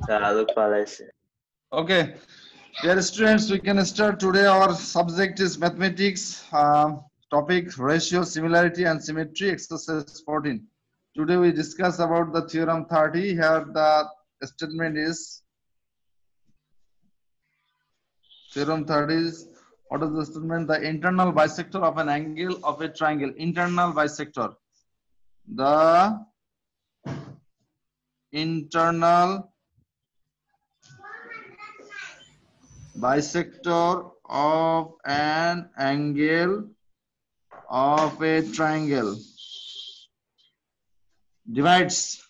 चालू पालायचे. Okay, dear students, we can start today. Our subject is mathematics. Topic ratio, similarity, and symmetry. Exercise 14. Today we discuss about the theorem 30. Here the statement is theorem 30 is what is the statement? The internal bisector of an angle of a triangle. Internal bisector. The internal bisector of an angle of a triangle divides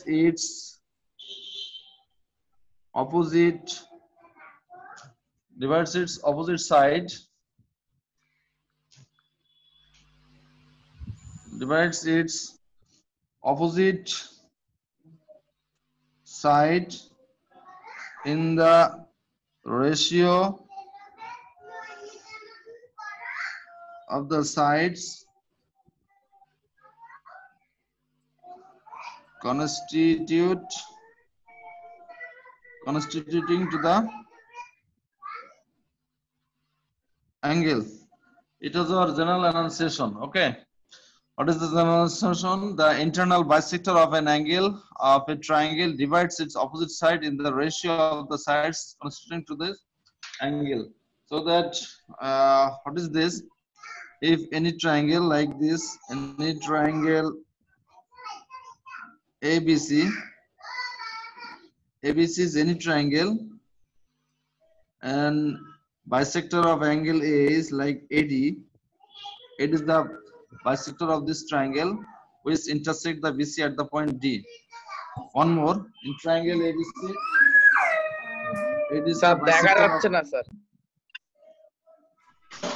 its opposite side in the ratio of the sides constituting to the angle. It is our general enunciation. Okay, what is the general enunciation? The internal bisector of an angle of a triangle divides its opposite side in the ratio of the sides constituting to this angle. So that what is this? If any triangle like this, any triangle ABC is any triangle, and bisector of angle A is like AD. It is the bisector of this triangle which intersect the BC at the point D. One more, in triangle ABC, it is the bisector of,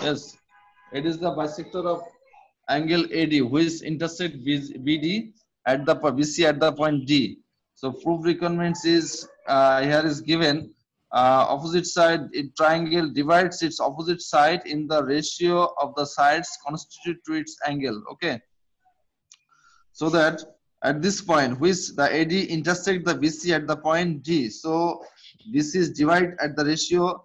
yes, it is the bisector of angle AD which intersect BD at the BC at the point D. So proof requirements is here is given. Opposite side, triangle divides its opposite side in the ratio of the sides constitute to its angle. Okay, so that at this point which the AD intersect the BC at the point D, so this is divided at the ratio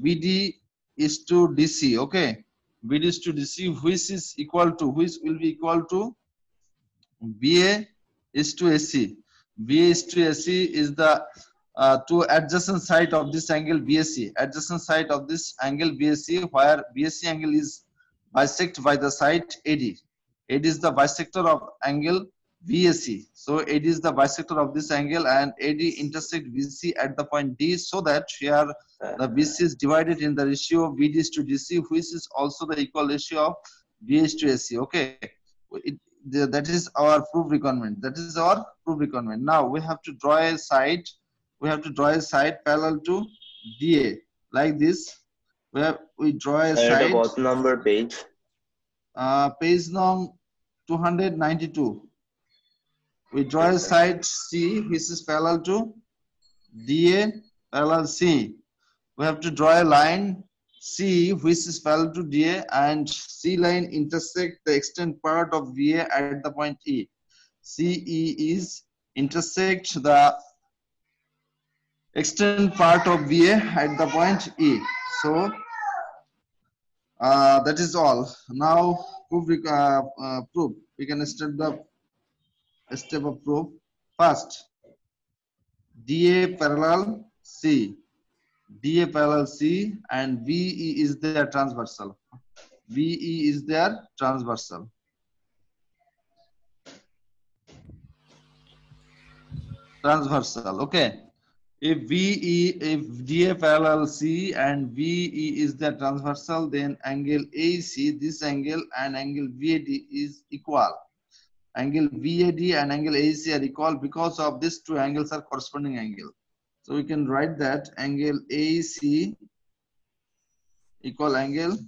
BD is to DC. Okay, BD is to DC, which will be equal to BA is to AC. BA is to AC is the two adjacent side of this angle BAC, adjacent side of this angle BAC, where BAC angle is bisected by the side AD. AD is the bisector of angle BAC. So AD is the bisector of this angle, and AD intersect BC at the point D, so that here the BC is divided in the ratio BD is to DC, which is also the equal ratio of BA is to AC. Okay, that is our proof requirement. Now we have to draw a side. We have to draw a side parallel to DA like this. We draw a side. What number page? Page number 292. We draw a side C which is parallel to DA parallel C. We have to draw a line C which is parallel to DA, and C line intersect the extent part of VA at the point E. CE is intersect the extend part of VA at the point E. So that is all. Now proof. We can start the step of proof. First, DA parallel C. DA parallel C, and VE is their transversal. VE is their transversal. Okay. If DA parallel C and VE is the transversal, then angle AC, this angle, and angle VAD is equal. Angle VAD and angle AC are equal because of these two angles are corresponding angle. So we can write that angle AC equal angle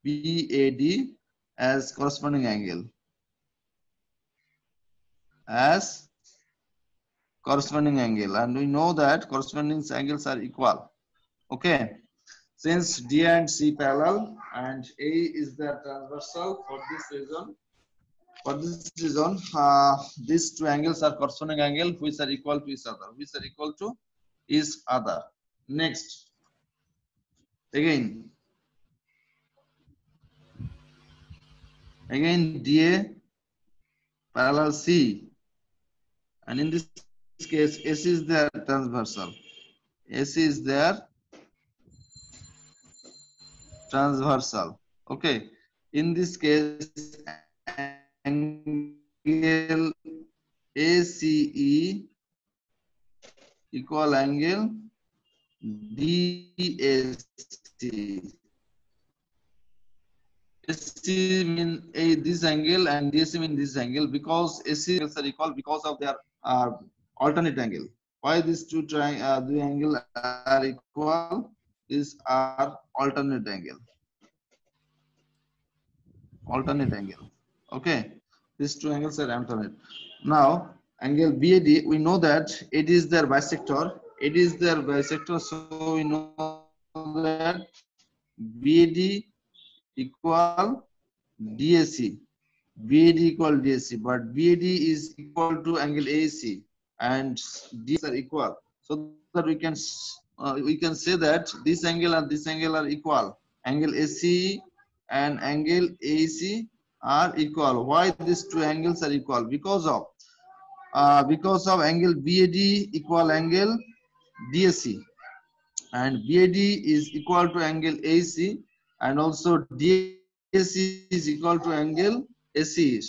VAD as corresponding angle. And we know that corresponding angles are equal. Okay, since D and C parallel and A is the transversal, for this reason For this reason, these two angles are corresponding angle which are equal to each other. Which are equal to each other. Next, again DA parallel C, and in this case AC is their transversal. AC is their transversal. Okay. In this case, angle ACE equal angle DAC. AC mean this angle and DAC mean this angle, because AC angles are equal because of their alternate angle. Why these two angle are equal? These are alternate angle. Alternate angle. Okay, these two angles are alternate. Now, angle BAD, we know that it is their bisector. It is their bisector, so we know that BAD equal DAC. BAD equal DAC, but BAD is equal to angle AC, and these are equal. So that we can say that this angle and this angle are equal. Angle AC and angle AC are equal. Why these two angles are equal? Because of angle BAD equal angle DAC, and BAD is equal to angle AC, and also DAC is equal to angle AC.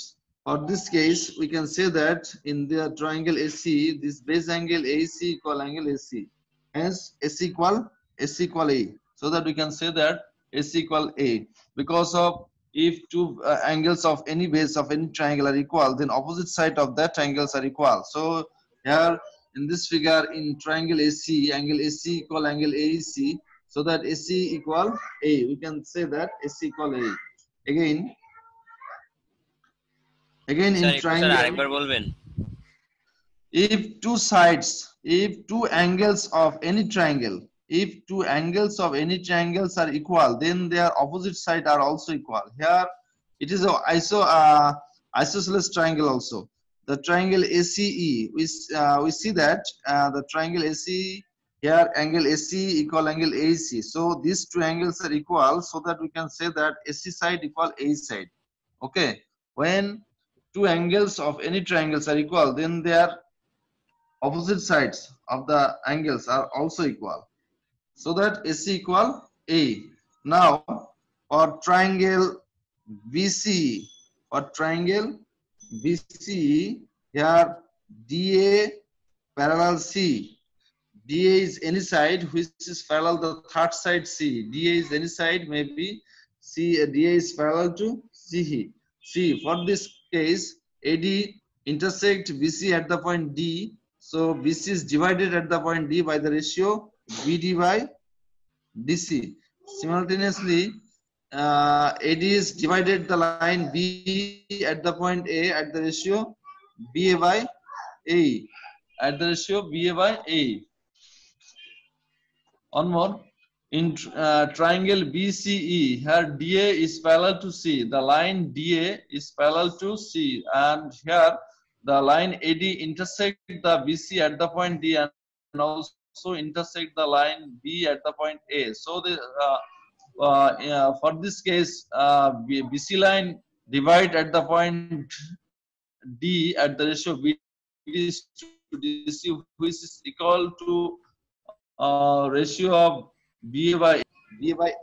For this case, we can say that in the triangle AC, this base angle AC equal angle AC. Hence, AC equal A. So that we can say that AC equal A. Because of, if two angles of any base of any triangle are equal, then opposite side of that triangles are equal. So here in this figure, in triangle AC, angle AC equal angle AC. So that AC equal A. We can say that AC equal A. Again in triangle, if two angles of any triangle, are equal, then their opposite side are also equal. Here it is a isosceles triangle also. The triangle ACE, we see that the triangle ACE, here angle AC equal angle AC. So these two angles are equal, so that we can say that AC side equal A side. Okay, when two angles of any triangles are equal, then their opposite sides of the angles are also equal, so that AC equal A. Now for triangle BC, here DA parallel C. DA is any side which is parallel the third side C. DA is any side, maybe DA is parallel to C. For this case, AD intersect BC at the point D. So BC is divided at the point D by the ratio BD by DC. Simultaneously, AD is divided the line B at the point A at the ratio BA by A. One more. In triangle BCE, here DA is parallel to C. The line DA is parallel to C, and here the line AD intersect the BC at the point D and also intersect the line B at the point A. So the for this case, BC line divide at the point D at the ratio BD to DC, which is equal to ratio of BA by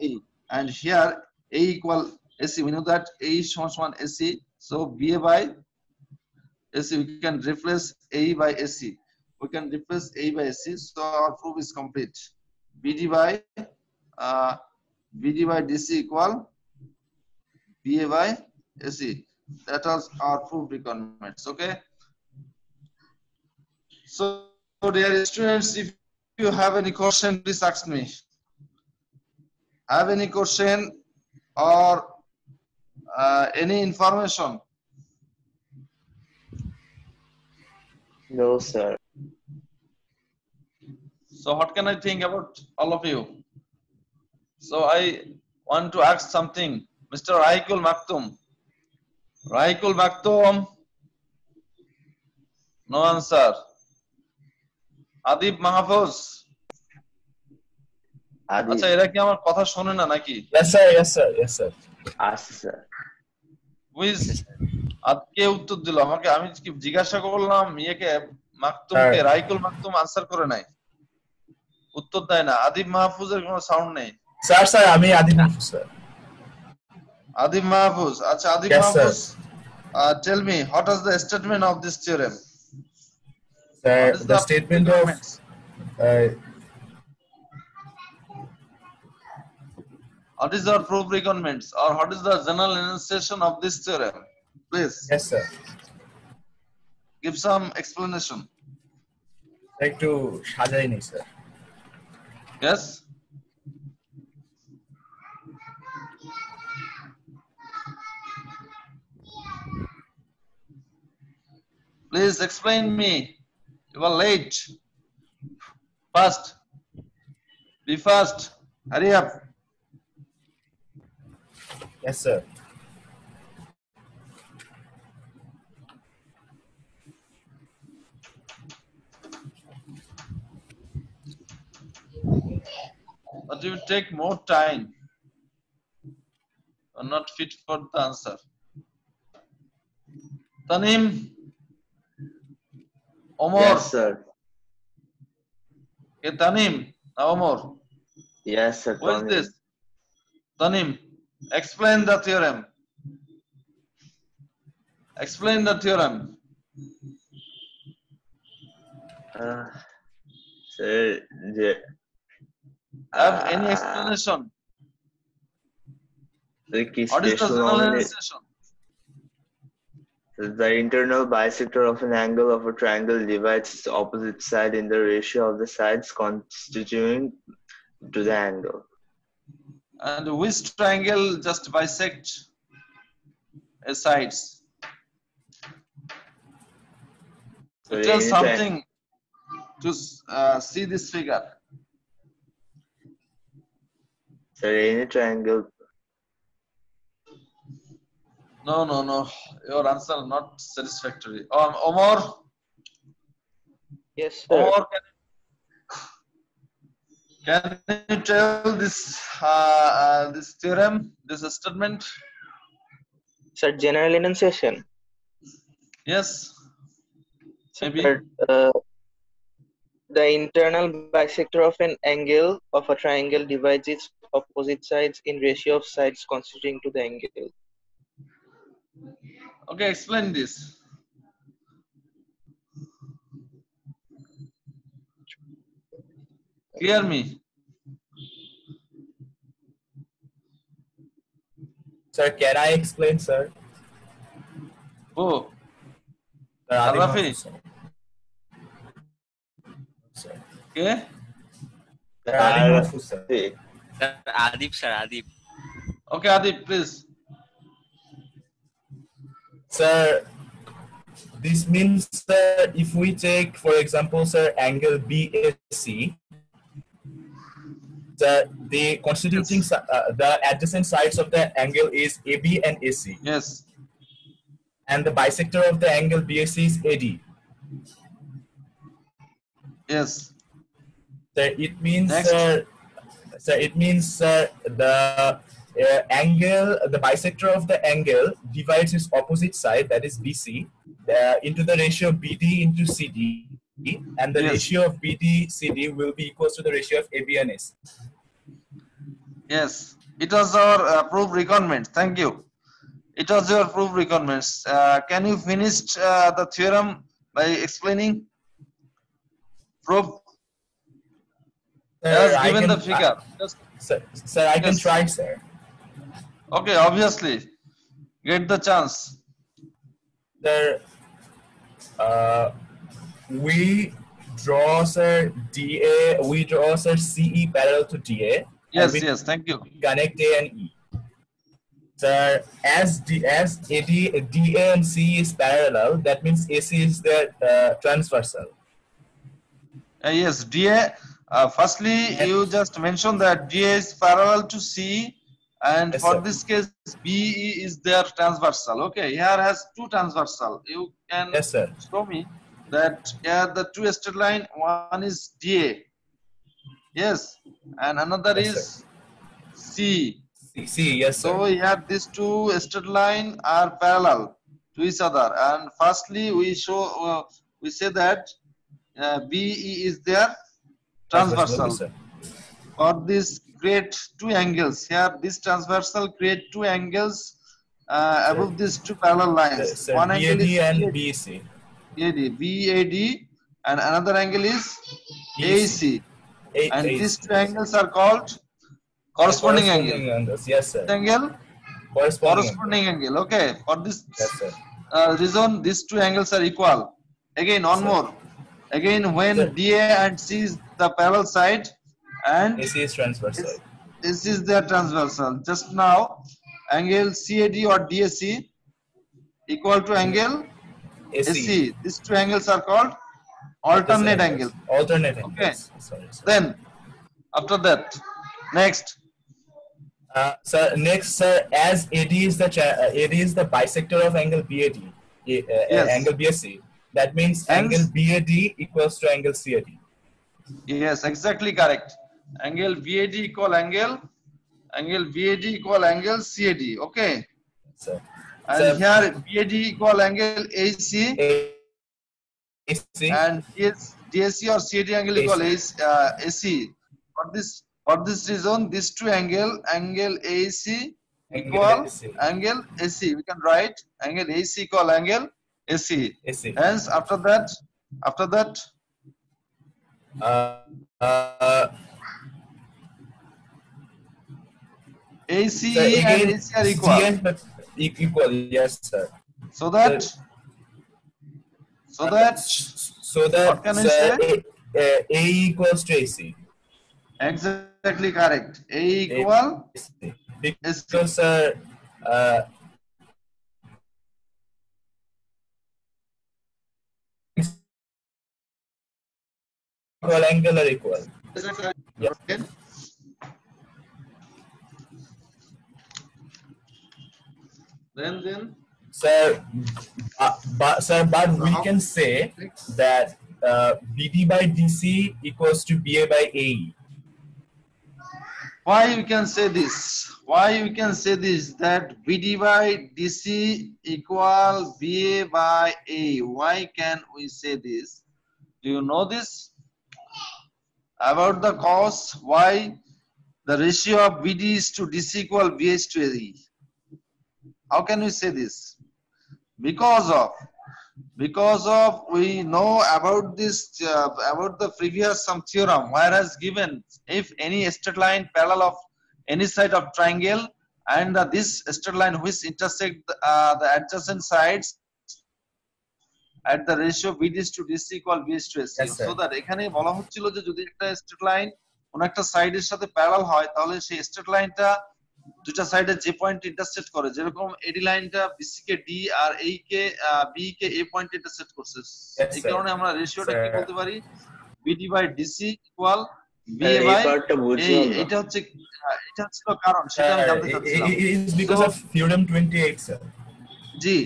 A, and here A equal AC. We know that A is one AC, so BA by AC, we can replace A by AC. So our proof is complete. BD by DC equal BA by AC. That was our proof requirements. Okay. So dear students, if you have any question, please ask me. Have any question or any information? No, sir. So what can I think about all of you? So I want to ask something. Mr. Aikul Maktoum. Raikul Maktoum. No answer. Adib Mahfouz. Adib. আচ্ছা এরা কি আমার কথা শোনে না নাকি? Yes, sir. Yes, sir. Yes, sir. Ask, sir. হুইজ আজকে উত্তর দিল আমাকে, আমি কি জিজ্ঞাসা করলাম ইয়েকে মাকতুমকে, হ্যাঁ। রাইকুল মাকতুম আনসার করে নাই, উত্তর দেয় না। আদিব মাহফুজের কোনো সাউন্ড নেই। Sir, sir, আমি Adib Mahfouz, sir. Adib Mahfuz, আচ্ছা Adib Yes, Mahfuz, tell me what is the statement of this theorem? Sir, What is the statement of requirements? What is your proof requirements or what is the general enunciation of this theorem? Please yes, sir. give some explanation. একটু সাজাই নেই, sir. Yes. Please explain me. You are late. Fast. Be fast. Hurry up. Yes, sir. But you take more time. You are not fit for the answer. Tanim. Omar. Yes, sir. Okay, Tanim. Now Omar. Yes, sir. What is Tanim. this? Tanim. Explain the theorem. Explain the theorem. Sir, Have any explanation? What is the general enunciation? The internal bisector of an angle of a triangle divides its opposite side in the ratio of the sides constituting to the angle. And which triangle just bisect a sides? So So tell any something to see this figure. Sir, any triangle. No. Your answer not satisfactory. Omar. Yes, sir. Omar, can you tell this this theorem, this statement? Sir, general enunciation. Yes. Maybe. Sir, the internal bisector of an angle of a triangle divides its opposite sides in ratio of sides constituting to the angle. Okay, explain this. Clear me. Sir, can I explain, sir? Oh, Sir, Adib Rafi. Mahfouz, sir. Sir. okay. Sir, Adib Mahfouz, sir. Sir, Adib, sir, Adib. Okay, Adib, please. Sir, this means that if we take, for example, sir, angle BAC, the constituting the adjacent sides of the angle is AB and AC, Yes. and the bisector of the angle BAC is AD. Yes. So it means, Next. the angle, the bisector of the angle divides its opposite side, that is BC, into the ratio of BD into CD, and the Yes. ratio of BD CD will be equal to the ratio of AB and AC. Yes. It was our proof requirement. Thank you. It was your proof requirements. Can you finish the theorem by explaining? Proof. Just I given can- the figure. Just, Sir, I can Yes. try, sir. okay, obviously. Get the chance. Sir, we draw, sir, DA, we draw, sir, CE parallel to DA. Yes, and we yes. Thank you. connect A and E. Sir, as AD, DA and C is parallel, that means AC is the transversal. Yes, DA. Firstly, Yes. you just mentioned that DA is parallel to C And Yes, for sir. this case, BE is their transversal. Okay, here has two transversal. You can Yes, sir. show me that here the two straight line, one is DA. Yes, and another Yes, is sir. C. See, yes, So sir. here these two straight line are parallel to each other. And firstly, we say that BE is their Transversal, transversal. yes, sir. For this create two angles. Here this transversal create two angles above these two parallel lines. Sir, One angle BAD is and BEC. BAD, and another angle is AC. And these AC. two angles are called corresponding angle. Corresponding angles, yes, sir. Angle Corresponding angle. Okay. For this Yes, sir. reason, these two angles are equal. Again, one Sir. more. Again, when Sir. DA and C is the parallel side, and AC is transversal. this is their transversal. Just now, angle CAD or DAC equal to angle AC. These two angles are called alternate angles. Alternate angles. Okay. Sorry, sir. Then, after that, next. Sir, next, sir, as AD is the bisector of angle BAD, Yes. angle BSC. That means Hence- angle BAD equals to angle CAD. Yes, exactly correct. Angle VAD equal angle VAD equal angle CAD. Okay. Sir. And Sir, here BAD equal angle AC AC. and DSC or CAD angle equal AC. For this reason, these two angle AC equal angle AC. We can write angle AC equal angle AC. AC. Hence, after that, ACE Sir, and again, AC are equal. CN equal, yes, sir. So that what can I sir, say? A equals to AC. Exactly correct. A equal AC. Because sir, equal angle are equal. Yeah. Okay. Then Sir, but we can say that BD by DC equals to BA by AE. why we can say this? Why we can say this that BD by DC equal BA by A? Why can we say this? Do you know this? About the cause why the ratio of BD is to DC equal BH to AE? How can we say this? Because of we know about this about the previous some theorem where has given if any straight line parallel of any side of triangle and this straight line which intersect the adjacent sides at the ratio BD to DC equal BH to AC. Yes, sir. So that এখানে বলা হচ্ছিল যে যদি একটা straight line কোন একটা সাইডের সাথে প্যারালাল হয় তাহলে সেই স্ট্রেট লাইনটা দুটো সাইডে যে পয়েন্ট ইন্টারসেক্ট করে যেরকম এডি লাইনটা বিসি কে ডি আর এই কে বি কে এ পয়েন্ট ইন্টারসেক্ট করছে এই কারণে আমরা রেশিওটা কি বলতে পারি BD by DC equal BA এই বাই পার্টটা এই বুঝলাম না। এটা ছিল কারণ সেটা আমি জানতে চাচ্ছিলাম It is because of theorem 28, sir. G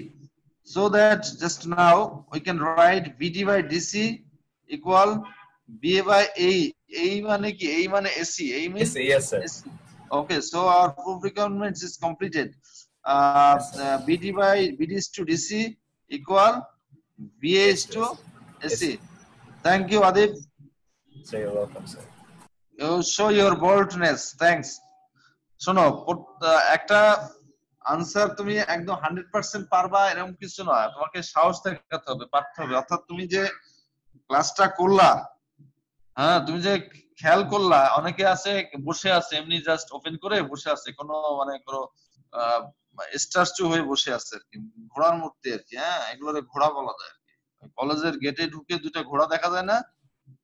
so that just now we can write BD by DC equal BA by A. A মানে কি? A মানে AC. A means Yes, sir. AC. Okay, so our proof requirements is completed. BD by BD is to DC equal BA is to AC. Thank you, Adib. So you're welcome, sir. You show your boldness. Thanks. শোনো একটা answer তুমি একদম 100% পারবা এরকম কিছু নয়, তোমাকে সাহস দেখাতে হবে, পারতে হবে। অর্থাৎ তুমি যে ক্লাসটা করলা, হ্যাঁ তুমি যে খেয়াল করলা, অনেকে আছে বসে আছে এমনি জাস্ট ওপেন করে বসে আছে, কোনো মানে কোনো স্ট্যাচু হয়ে বসে আছে আর কি, ঘোড়ার মূর্তি আর কি। হ্যাঁ এগুলোরে ঘোড়া বলা যায় আর কি। কলেজের গেটে ঢুকে দুটো ঘোড়া দেখা যায় না,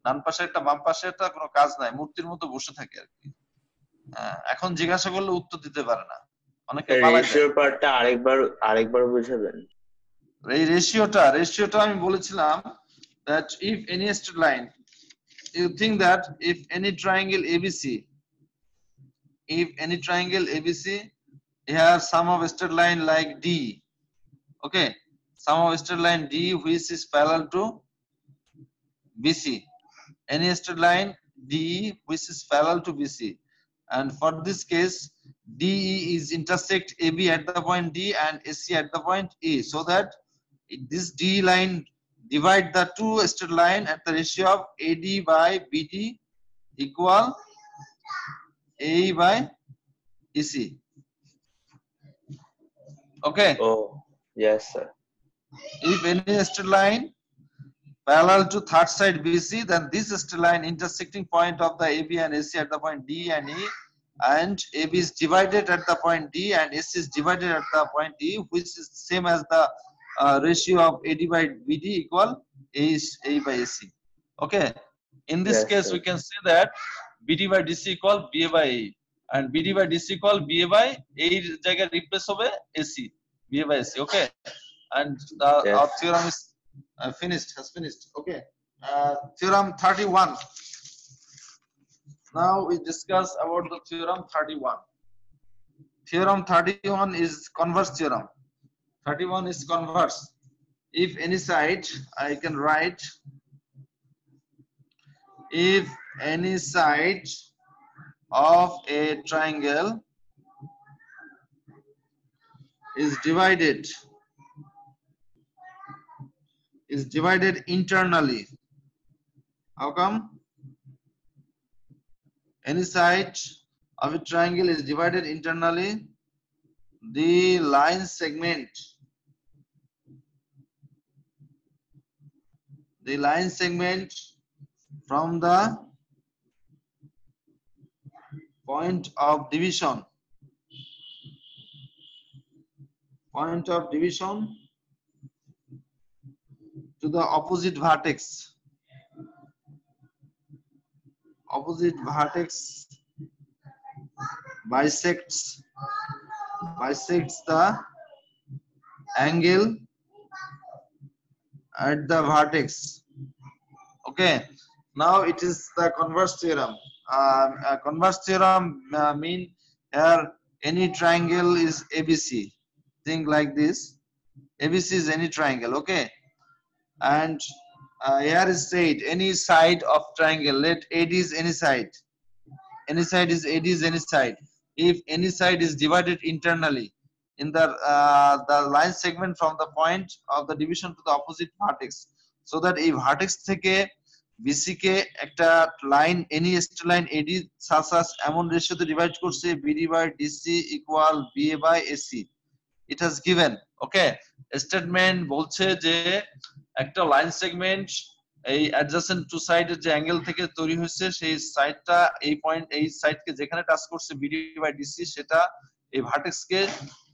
ডান পাশে একটা বাম পাশে একটা, কোনো কাজ নাই, মূর্তির মতো বসে থাকে আর কি। এখন জিজ্ঞাসা করলে উত্তর দিতে পারে না, অনেকে রেশিওর পার্টটা আরেকবার বুঝাবেন। এই রেশিওটা আমি বলেছিলাম that if any straight line, you think that if any triangle ABC if any triangle ABC, here sum of straight line like D, okay, sum of straight line D which is parallel to BC, any straight line D which is parallel to BC, and for this case DE is intersect AB at the point D and AC at the point E, so that this D line divide the two straight line at the ratio of AD by BD equal AE by EC. Okay. Oh, yes, sir. If any straight line parallel to third side BC, then this straight line intersecting point of the AB and AC at the point D and E, and AB is divided at the point D and AC is divided at the point E, which is same as the ratio of AD by BD equal A by AC. Okay. In this Yes, case, sir. we can say that BD by DC equal BA by A, and BD by DC equal BA by A jagah replace hobe AC, BA by AC. Okay. And Yes. our theorem is has finished. Okay. Theorem 31. Now we discuss about the theorem 31. Theorem 31 is converse theorem. 31 is converse. If any side, I can write, if any side of a triangle is divided internally. How come? Any side of a triangle is divided internally, the line segment from the point of division to the opposite vertex bisects the angle at the vertex. Okay, now it is the converse theorem. Converse theorem mean here any triangle is ABC. Think like this. ABC is any triangle. Okay, and here is said any side of triangle. Let AD is any side. Any side is AD is any side. If any side is divided internally in the line segment from the point of the division to the opposite vertex, so that এই vertex থেকে BC কে একটা line any straight line AD such as এমন রেশিওতে divide করছে BD by DC equal BA by AC. It has given. Okay, statement বলছে যে একটা line segment এই adjacent to সাইডের যে অ্যাঙ্গেল থেকে তৈরি হয়েছে সেই সাইডটা এই পয়েন্ট এই সাইডকে যেখানে টাচ করছে BD by DC সেটা এই ভার্টেক্সকে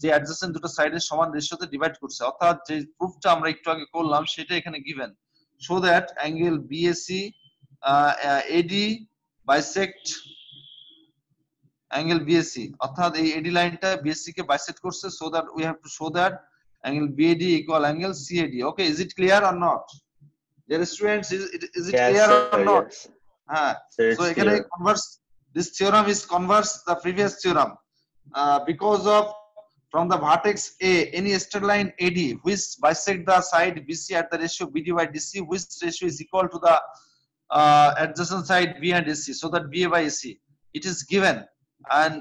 যে অ্যাডজাসেন্ট দুটো সাইডের সমান রেশিওতে ডিভাইড করছে, অর্থাৎ যে প্রুফটা আমরা একটু আগে করলাম সেটা এখানে given, so that angle BAC AD bisect angle BAC, অর্থাৎ এই AD লাইনটা BAC কে bisect করছে, so that we have to show that angle BAD equal angle CAD. Okay, is it clear or not? Dear students, is it Yes, clear sir, or not? yes. So Sir, it's এখানে clear. converse, this theorem is converse the previous theorem, because of from the vertex A any straight line AD which bisect the side BC at the ratio BD by DC, which ratio is equal to the adjacent side B and AC, so that BA by AC, it is given, and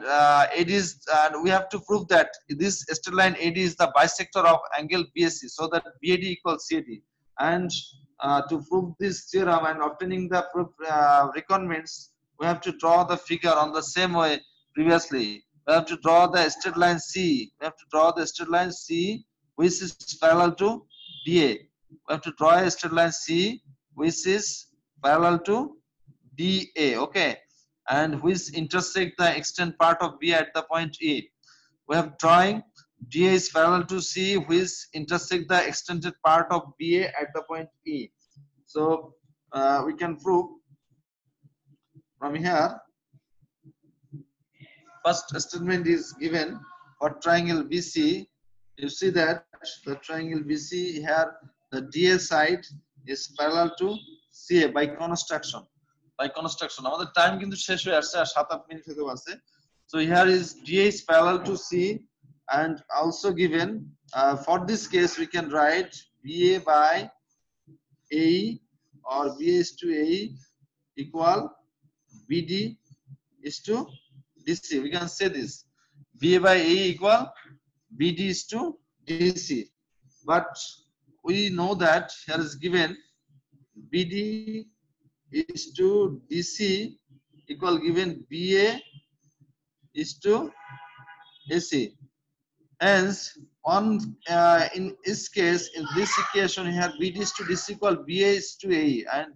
it is, and we have to prove that this straight line AD is the bisector of angle BAC, so that BAD equals CAD. And to prove this theorem and obtaining the proof requirements, we have to draw the figure on the same way previously. We have to draw the straight line C. We have to draw the straight line C which is parallel to DA. We have to draw a straight line C which is parallel to DA. Okay, and which intersect the extent part of B at the point A. We have drawing DA is parallel to C which intersect the extended part of BA at the point E. So we can prove from here. First statement is given for triangle BC. You see that the triangle BC here, the DA side is parallel to CA by construction. By construction. আমাদের time কিন্তু শেষ হয়ে আসছে, আর 7-8 minute হতে পারছে। So here is DA is parallel to C, and also given for this case we can write BA by AE or BA is to AE equal BD is to DC. We can say this BA by AE equal BD is to DC, but we know that here is given BD is to DC equal given BA is to AC. Hence, in this case, in this equation here, BD is to DC equal BA is to AE, and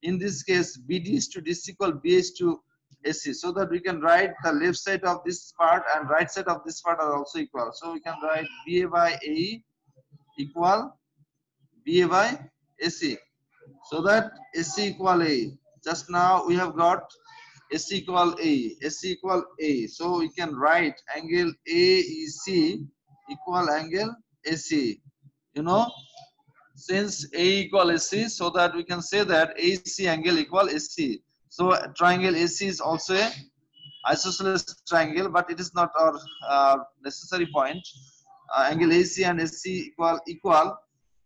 in this case, BD is to DC equal BA is to AC, so that we can write the left side of this part and right side of this part are also equal. So we can write BA by AE equal BA by AC, so that AC equal AE. Just now we have got AC equal AE, AC equal AE. So we can write angle AEC equal angle AC. You know, since A equal AC, so that we can say that AC angle equal AC. So triangle AC is also a isosceles triangle, but it is not our necessary point. Angle AC and AC equal,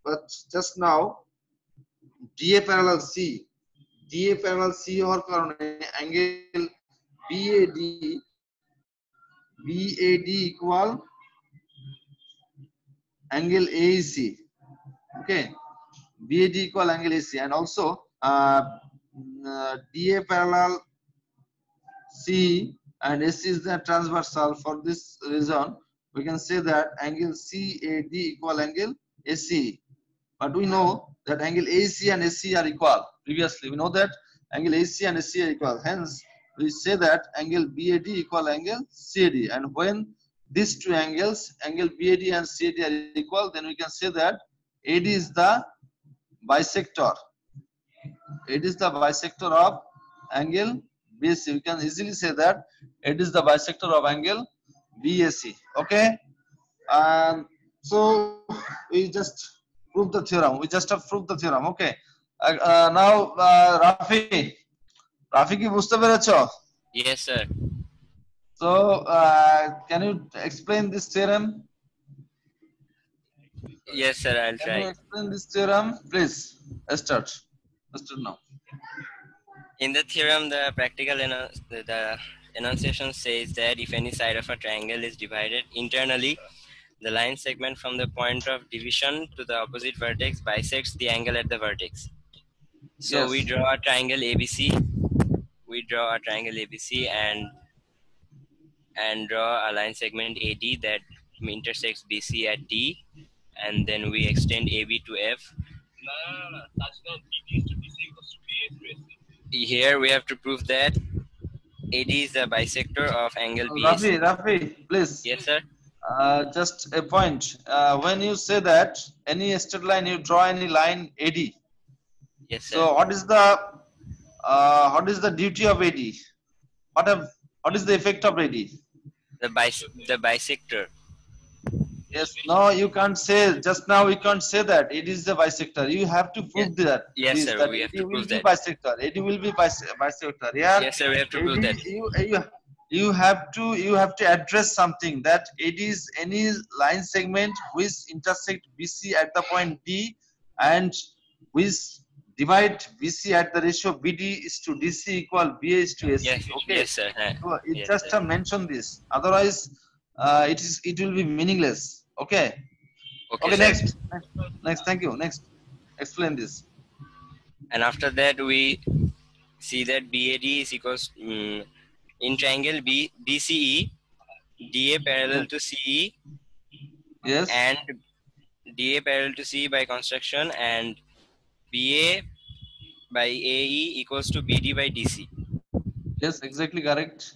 but just now DA parallel C, DA parallel C or angle BAD equal angle AEC. Okay, BAD equal angle AC, and also DA parallel C and AC is the transversal. For this reason, we can say that angle CAD equal angle AC. But we know that angle AC and AC are equal. Previously, we know that angle AC and AC are equal. Hence, we say that angle BAD equal angle CAD. And when these two angles, angle BAD and CAD are equal, then we can say that AD is the bisector. AD is the bisector of angle BAC. We can easily say that it is the bisector of angle BAC. Okay. So we just prove the theorem. We just have proved the theorem. Okay. Now, Rafi কি বুঝতে পেরেছো? Yes, sir. So, can you explain this theorem? Yes, sir. I'll Can you try. explain this theorem, please? Let's start. Let's start now. In the theorem, the the enunciation says that if any side of a triangle is divided internally, the line segment from the point of division to the opposite vertex bisects the angle at the vertex. So Yes. we draw a triangle ABC. We draw a triangle ABC and draw a line segment AD that intersects BC at D, and then we extend AB to F. Here we have to prove that AD is the bisector of angle BAC. Rafi, please. Yes, sir. Just a point. When you say that any straight line, you draw any line AD. Yes, sir. So what is the duty of AD? What is the effect of AD? The bisector. Yes. No, you can't say. Just now we can't say that it is the bisector. You have to prove that. Yes, this, sir. That We have AD to will prove be that. bisector. AD will be bisector. Yeah. Yes, sir. We have to prove that. You have to address something that it is any line segment which intersect BC at the point D and which divide BC at the ratio BD is to DC equal BA is to AC. Yes, Okay. yes, sir. So it Yes, just sir. have mentioned this. Otherwise, it will be meaningless. Okay. Okay. Sir. Next. Thank you. Next. Explain this. And after that, we see that BAD is equals in triangle BCE, DA parallel to CE, Yes. and DA parallel to CE by construction, and BA by AE equals to BD by DC. Yes, exactly correct.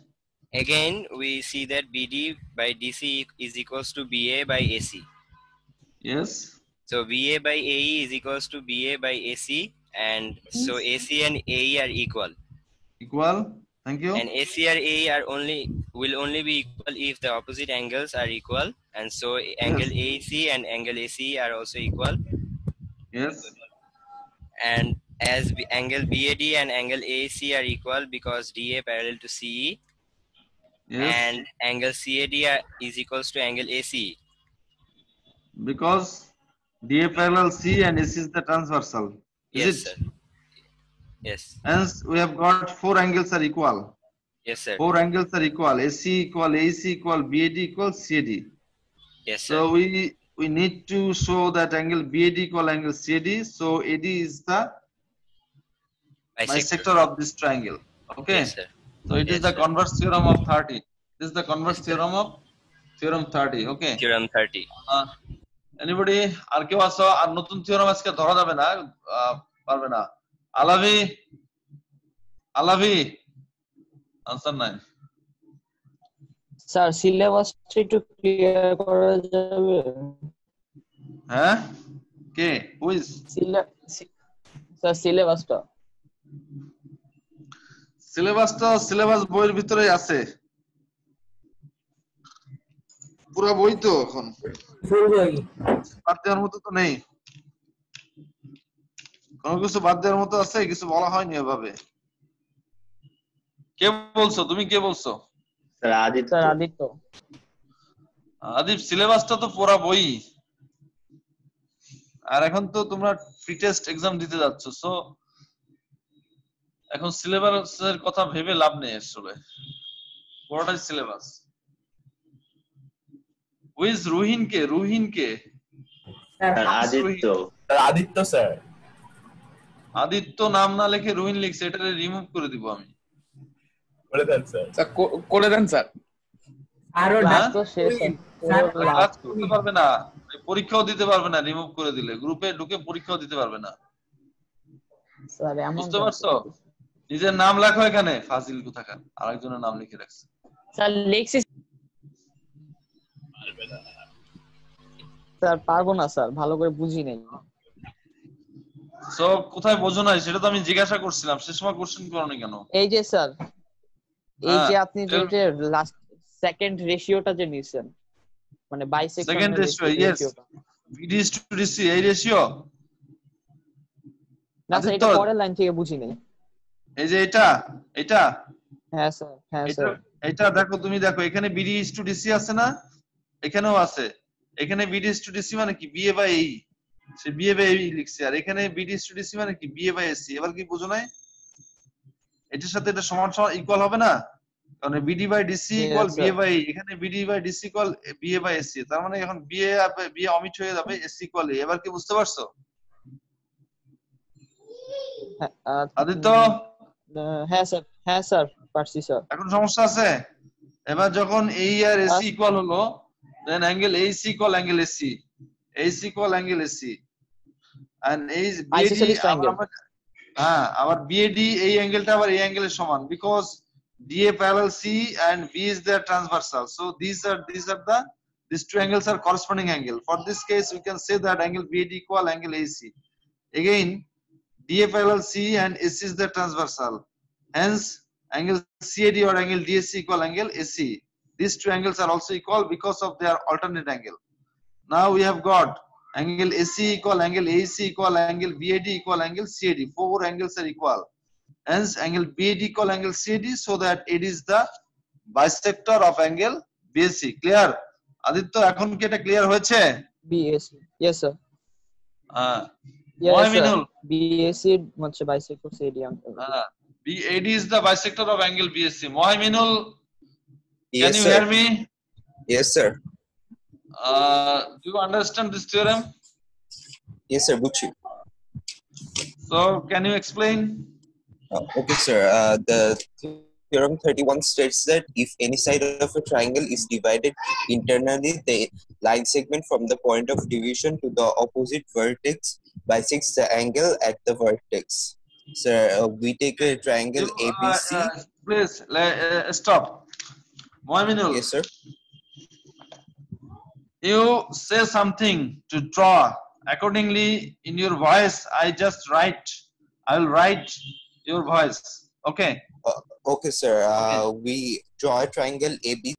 Again, we see that BD by DC is equals to BA by AC. Yes. So BA by AE is equals to BA by AC, and so AC and AE are equal. Equal. Thank you. And AC or AE will only be equal if the opposite angles are equal, and so angle AEC and angle ACE are also equal. Yes. And as angle BAD and angle AAC are equal because DA parallel to CE, Yes. and angle CAD is equals to angle AC. Because DA parallel C and AC is the transversal. Is Yes, it? sir. Yes. Hence, we have got 4 angles are equal. Yes, sir. 4 angles are equal. AC equal AC equal BAD equal CAD. Yes, sir. So we need to show that angle BAD equal angle CAD. So AD is the bisector of this triangle. Okay. Yes, sir. So it is Yes, the sir. converse theorem of 30. This is the converse Yes, sir. theorem of theorem 30. Okay. Theorem 30. Anybody? আর কেউ আছো? আর নতুন theorem আজকে ধরা যাবে না, পারবে না। আলাভি, আলাভি, answer নাই। স্যার সিলেবাসটা একটু ক্লিয়ার করা যাবে? হ্যাঁ, কে? হুইজ? স্যার সিলেবাসটা সিলেবাস বইয়ের ভিতরে আছে। পুরো বই তো এখন বাদ দেওয়ার মতো তো নেই। কোনো কিছু বাদ দেওয়ার মতো আছে, কিছু বলা হয়নি এভাবে। কে বলছো? তুমি কে বলছো? স্যার আদিত্য। স্যার আদিত্য। আদিপ, সিলেবাসটা তো পুরো বই। আর এখন তো তোমরা প্রি টেস্ট এক্সাম দিতে যাচ্ছ, সো এখন সিলেবাসের কথা ভেবে লাভ নেই আসলে। পুরোটাই সিলেবাস। উইজ রুহিন কে? রুহিন কে? Sir Aditya. Sir Aditya sir. Aditya নাম না লিখে রুহিন লিখছে, এটা রিমুভ করে দিব আমি। করে দেন স্যার। স্যার করে দেন স্যার। আরো ডাক্তার তো শেষ কাজ করতে পারবে না, পরীক্ষাও দিতে পারবে না রিমুভ করে দিলে, গ্রুপে ঢুকে পরীক্ষাও দিতে পারবে না। স্যার এমন বুঝতে পারছো? নিজের নাম লেখো এখানে, ফাজিল কোথাকার, আরেকজনের নাম লিখে রাখছে। স্যার লিখছি স্যার, পারবো না স্যার, ভালো করে বুঝি নাই। সো কোথায় বোঝো নাই সেটা তো আমি জিজ্ঞাসা করছিলাম, সে সময় কোশ্চেন করোনি কেন? এই যে স্যার, এই যে আপনি যে লাস্ট সেকেন্ড রেশিওটা যে নিছেন, মানে bisection second ratio, yes, BD is to DC, এই রেশিও না স্যার, এটা পরের লাইন থেকে বুঝি নাই। এই যে এটা, এটা, হ্যাঁ স্যার, হ্যাঁ স্যার, এটা দেখো, তুমি দেখো এখানে BD is to DC আছে না, এখানেও আছে। এখানে BD is to DC মানে কি? BA বাই এই, সে BA বাই এই লিখছে। আর এখানে BD is to DC মানে কি? BA by AC। এবার কি বুঝো নাই? এটার সাথে এটা সমান সমান ইকুয়াল হবে না, কারণ BD by DC equal BA by এই, এখানে BD by DC equal BA by AC। তার মানে এখন BA অমিট হয়ে যাবে, AC ইকুয়াল A। এবার কি বুঝতে পারছো আদিত্য? হ্যাঁ স্যার, হ্যাঁ স্যার পারছি স্যার। এখন সমস্যা আছে? এবার যখন এই আর AC ইকুয়াল হলো, then angle AC equal angle AC, AC equal angle AC, and BAD আবার BAD এই অ্যাঙ্গেলটা আবার এই অ্যাঙ্গেলের সমান, because DA parallel C and B is their transversal, so these two angles are corresponding angle. For this case we can say that angle BAD equal angle AC. Again DA parallel C and AC is the transversal, hence angle CAD or angle DAC equal angle AC. These two angles are also equal because of their alternate angle. Now we have got angle AC equal angle AC equal angle BAD equal angle CAD. 4 angles are equal. Hence angle BAD equal angle CAD, so that it is the bisector of angle BAC. Clear? Aditya, এখন কি এটা clear হয়েছে? BAC, yes sir. Mohaminul, BAC হচ্ছে bisector CAD angle. BAD is the bisector of angle BAC. Mohaminul, Yes, can you sir. hear me? Yes, sir. Do you understand this theorem? Yes, sir. Buchi. So can you explain? Okay, sir. The theorem 31 states that if any side of a triangle is divided internally, the line segment from the point of division to the opposite vertex bisects the angle at the vertex. Sir, we take a triangle ABC. Please stop. Mohaminul, Yes, sir. you say something to draw. Accordingly, in your voice, I will write your voice. Okay. Okay, sir. Okay. We draw a triangle ABC